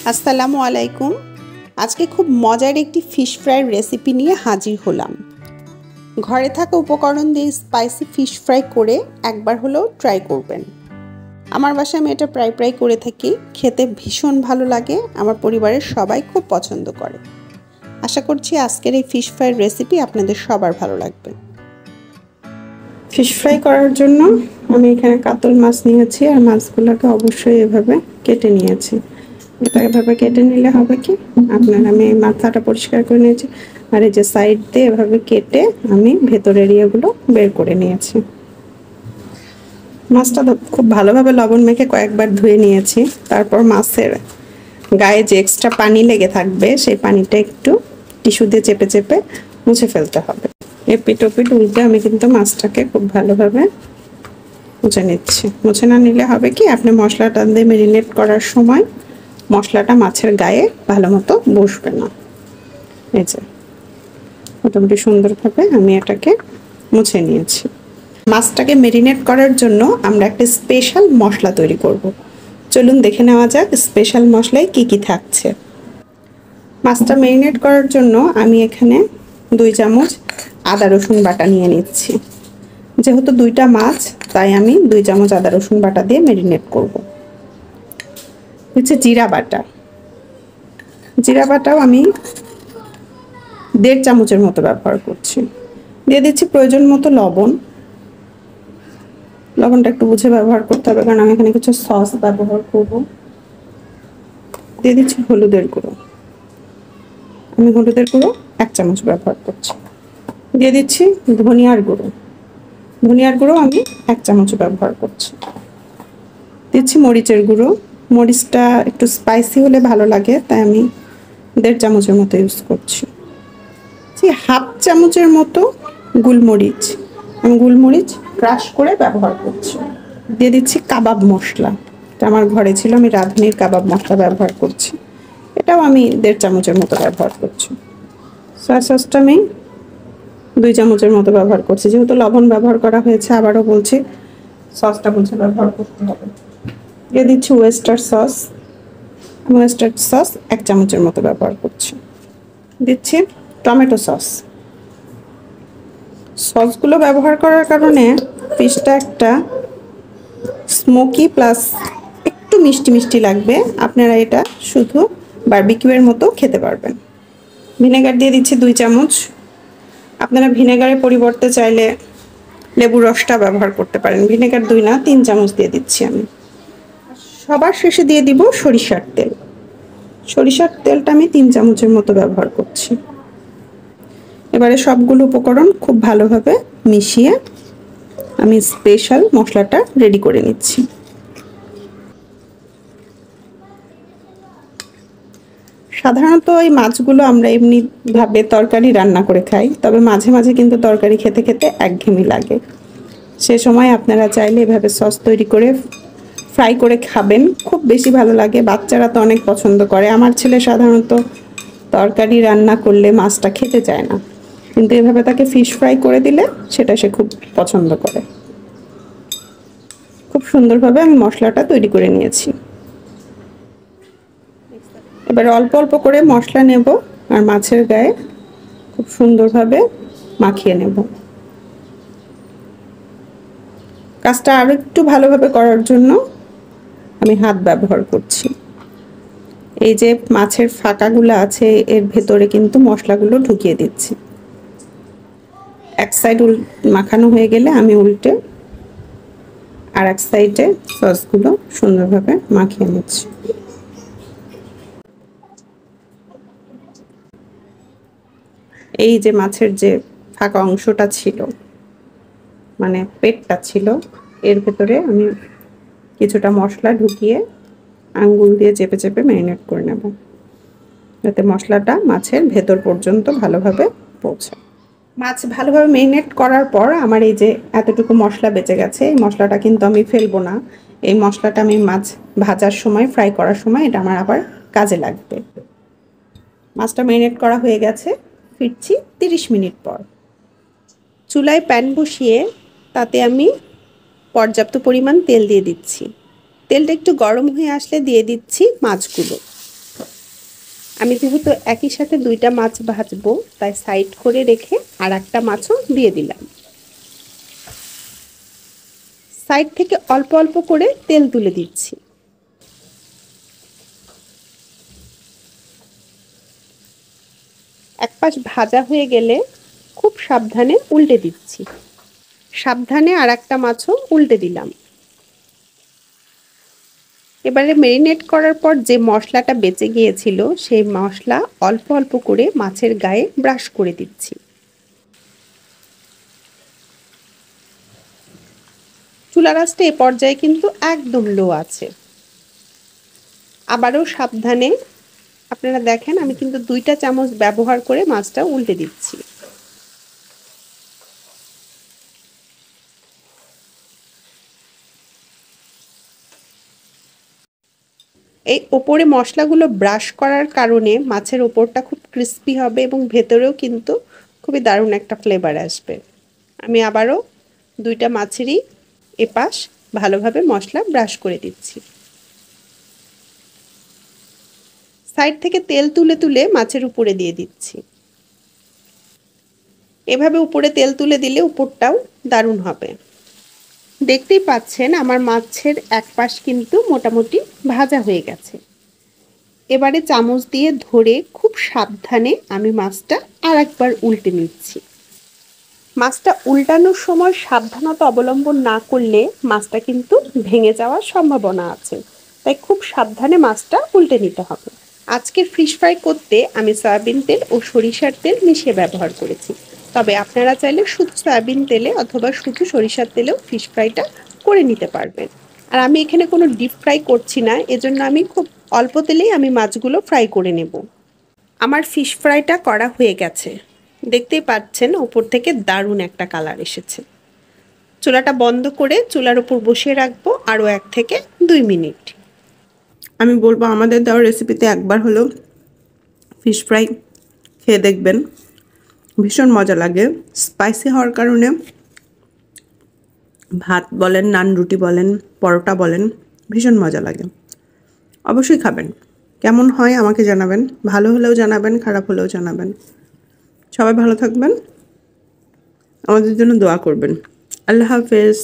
আসসালামু আলাইকুম। আজকে খুব মজার একটি ফিশ ফ্রাই রেসিপি নিয়ে হাজির হলাম। ঘরে থাকা উপকরণ দিয়ে স্পাইসি ফিশ ফ্রাই করে একবার হলেও ট্রাই করবেন। আমার বাসায় আমি এটা প্রায় করে থাকি, খেতে ভীষণ ভালো লাগে, আমার পরিবারের সবাই খুব পছন্দ করে। আশা করছি আজকের এই ফিশ ফ্রাই রেসিপি আপনাদের সবার ভালো লাগবে। ফিশ ফ্রাই করার জন্য আমি এখানে কাতল মাছ নিয়েছি, আর মাছগুলোকে অবশ্যই এভাবে কেটে নিয়েছি। এটা এভাবে কেটে নিলে হবে কি, আমি মাথাটা পরিষ্কার করে নিয়েছি, আর এই যে সাইড দিয়ে এভাবে কেটে আমি ভেতরের ইয়েগুলো বের করে নিয়েছি। মাছটা খুব ভালোভাবে লবণ মেখে কয়েকবার ধুয়ে নিয়েছি। তারপর মাছের গায়ে যে এক্সট্রা পানি লেগে থাকবে সেই পানিটা একটু টিস্যু দিয়ে চেপে চেপে মুছে ফেলতে হবে। এপিট ওপিট উল্টে আমি কিন্তু মাছটাকে খুব ভালোভাবে মুছে নিচ্ছি। মুছে না নিলে হবে কি, আপনি মশলাটা দিয়ে ম্যারিনেট করার সময় মশলাটা মাছের গায়ে ভালো মতো বসবে না। এই যে মোটামুটি সুন্দরভাবে আমি এটাকে মুছে নিয়েছি। মাছটাকে ম্যারিনেট করার জন্য আমরা একটা স্পেশাল মশলা তৈরি করব। চলুন দেখে নেওয়া যাক স্পেশাল মশলায় কি কি থাকছে। মাছটা ম্যারিনেট করার জন্য আমি এখানে 2 চামচ আদা রসুন বাটা নিয়ে নিচ্ছি। যেহেতু 2টা মাছ, তাই আমি 2 চামচ আদা রসুন বাটা দিয়ে ম্যারিনেট করব। হচ্ছে জিরা বাটা। জিরা বাটাও আমি 1.5 চামচের মতো ব্যবহার করছি। দিয়ে দিচ্ছি প্রয়োজন মতো লবণ। লবণটা একটু বুঝে ব্যবহার করতে হবে, কারণ আমি এখানে কিছু সস ব্যবহার করব। দিয়ে দিচ্ছি হলুদের গুঁড়ো। আমি হলুদের গুঁড়ো 1 চামচ ব্যবহার করছি। দিয়ে দিচ্ছি ধনিয়ার গুঁড়ো। ধনিয়ার গুঁড়ো আমি 1 চামচ ব্যবহার করছি। দিচ্ছি মরিচের গুঁড়ো। মরিচটা একটু স্পাইসি হলে ভালো লাগে, তাই আমি 1.5 চামচের মতো ইউজ করছি। 1/2 চামচের মতো গোলমরিচ, আমি গোলমরিচ ক্রাশ করে ব্যবহার করছি। দিয়ে দিচ্ছি কাবাব মশলা। এটা আমার ঘরে ছিল, আমি রাঁধুনির কাবাব মশলা ব্যবহার করছি। এটাও আমি 1.5 চামচের মতো ব্যবহার করছি। সয়া সসটা আমি 2 চামচের মতো ব্যবহার করছি। যেহেতু লবণ ব্যবহার করা হয়েছে, আবারও বলছি সসটা বুঝে ব্যবহার করতে হবে। দিয়ে দিচ্ছি ওয়েস্টার সস। আমি ওয়েস্টার সস 1 চামচের মতো ব্যবহার করছি। দিচ্ছি টমেটো সস। সসগুলো ব্যবহার করার কারণে ফিশটা একটা স্মোকি প্লাস একটু মিষ্টি মিষ্টি লাগবে। আপনারা এটা শুধু বারবিকিউয়ের মতো খেতে পারবেন। ভিনেগার দিয়ে দিচ্ছি 2 চামচ। আপনারা ভিনেগারের পরিবর্তে চাইলে লেবুর রসটা ব্যবহার করতে পারেন। ভিনেগার 2 না 3 চামচ দিয়ে দিচ্ছি আমি। সবার শেষে দিয়ে দিব সরিষার তেল। সরিষার তেলটা আমি 3 চামচের মতো ব্যবহার করছি। এবারে সবগুলো উপকরণ খুব ভালোভাবে মিশিয়ে আমি স্পেশাল মশলাটা রেডি করে নিচ্ছি। সাধারণত এই মাছগুলো আমরা এমনিভাবে তরকারি রান্না করে খাই, তবে মাঝে মাঝে কিন্তু তরকারি খেতে খেতে একঘেয়েমি লাগে। সে সময় আপনারা চাইলে এভাবে সস তৈরি করে ফ্রাই করে খাবেন, খুব বেশি ভালো লাগে। বাচ্চারা তো অনেক পছন্দ করে। আমার ছেলে সাধারণত তরকারি রান্না করলে মাছটা খেতে চায় না, কিন্তু এভাবে তাকে ফিশ ফ্রাই করে দিলে সেটা সে খুব পছন্দ করে। খুব সুন্দরভাবে আমি মশলাটা তৈরি করে নিয়েছি। এবার অল্প অল্প করে মশলা নেব আর মাছের গায়ে খুব সুন্দরভাবে মাখিয়ে নেব। কাজটা আরো একটু ভালোভাবে করার জন্য আমি হাত ব্যবহার করছি। এই যে মাছের ফাঁকাগুলো আছে, এর ভেতরে কিন্তু মশলাগুলো ঢুকিয়ে দিচ্ছি। এক সাইড মাখানো হয়ে গেলে আমি উল্টে আর এক সাইডে সসগুলো সুন্দরভাবে মাখিয়ে নিচ্ছি। এই যে মাছের যে ফাঁকা অংশটা ছিল, মানে পেটটা ছিল, এর ভেতরে আমি কিছুটা মশলা ঢুকিয়ে আঙ্গুল দিয়ে চেপে চেপে ম্যারিনেট করে নেব, যাতে মশলাটা মাছের ভেতর পর্যন্ত ভালোভাবে পৌঁছায়। মাছ ভালোভাবে ম্যারিনেট করার পর আমার এই যে এতটুকু মশলা বেঁচে গেছে, এই মশলাটা কিন্তু আমি ফেলবো না। এই মশলাটা আমি মাছ ভাজার সময়, ফ্রাই করার সময় এটা আমার আবার কাজে লাগবে। মাছটা ম্যারিনেট করা হয়ে গেছে, ফিরছি 30 মিনিট পর। চুলায় প্যান বসিয়ে তাতে আমি পর্যাপ্ত পরিমাণ তেল দিয়ে দিচ্ছি। তেলটা একটু গরম হয়ে আসলে দিয়ে দিচ্ছি মাছগুলো। আমি যেহেতু একই সাথে দুইটা মাছ ভাজবো তাই সাইড করে রেখে আর একটা মাছও দিয়ে দিলাম। সাইড থেকে অল্প অল্প করে তেল তুলে দিচ্ছি। এক পাশ ভাজা হয়ে গেলে খুব সাবধানে উল্টে দিচ্ছি। সাবধানে আর একটা মাছও উল্টে দিলাম। এবারে ম্যারিনেট করার পর যে মশলাটা বেঁচে গিয়েছিল সেই মশলা অল্প অল্প করে মাছের গায়ে ব্রাশ করে দিচ্ছি। চুলার আঁচটা এ পর্যায়ে কিন্তু একদম লো আছে। আবারও সাবধানে, আপনারা দেখেন আমি কিন্তু 2টা চামচ ব্যবহার করে মাছটা উল্টে দিচ্ছি। এই ওপরে মশলাগুলো ব্রাশ করার কারণে মাছের ওপরটা খুব ক্রিস্পি হবে এবং ভেতরেও কিন্তু খুবই দারুণ একটা ফ্লেভার আসবে। আমি আবারও 2টা মাছেরই এপাশ ভালোভাবে মশলা ব্রাশ করে দিচ্ছি। সাইড থেকে তেল তুলে তুলে মাছের উপরে দিয়ে দিচ্ছি। এভাবে উপরে তেল তুলে দিলে উপরটাও দারুণ হবে। দেখতেই পাচ্ছেন আমার মাছের এক পাশ কিন্তু মোটামুটি ভাজা হয়ে গেছে। এবারে চামচ দিয়ে ধরে খুব সাবধানে আমি মাছটা আরেকবার উল্টে নিচ্ছি। মাছটা উল্টানোর সময় সাবধানতা অবলম্বন না করলে মাছটা কিন্তু ভেঙে যাওয়ার সম্ভাবনা আছে, তাই খুব সাবধানে মাছটা উল্টে নিতে হবে। আজকের ফিশ ফ্রাই করতে আমি সয়াবিন তেল ও সরিষার তেল মিশিয়ে ব্যবহার করেছি, তবে আপনারা চাইলে শুধু সয়াবিন তেলে অথবা শুধু সরিষার তেলেও ফিশ ফ্রাইটা করে নিতে পারবেন। আর আমি এখানে কোনো ডিপ ফ্রাই করছি না, এজন্য আমি খুব অল্প তেলেই আমি মাছগুলো ফ্রাই করে নেব। আমার ফিশ ফ্রাইটা করা হয়ে গেছে, দেখতেই পাচ্ছেন উপর থেকে দারুণ একটা কালার এসেছে। চুলাটা বন্ধ করে চুলার উপর বসিয়ে রাখবো আরও 1 থেকে 2 মিনিট। আমি বলবো আমাদের দেওয়ার রেসিপিতে একবার হলো ফিশ ফ্রাই খেয়ে দেখবেন, ভীষণ মজা লাগে। স্পাইসি হওয়ার কারণে ভাত বলেন, নান রুটি বলেন, পরোটা বলেন, ভীষণ মজা লাগে। অবশ্যই খাবেন। কেমন হয় আমাকে জানাবেন, ভালো হলেও জানাবেন, খারাপ হলেও জানাবেন। সবাই ভালো থাকবেন, আমাদের জন্য দোয়া করবেন। আল্লাহ হাফেজ।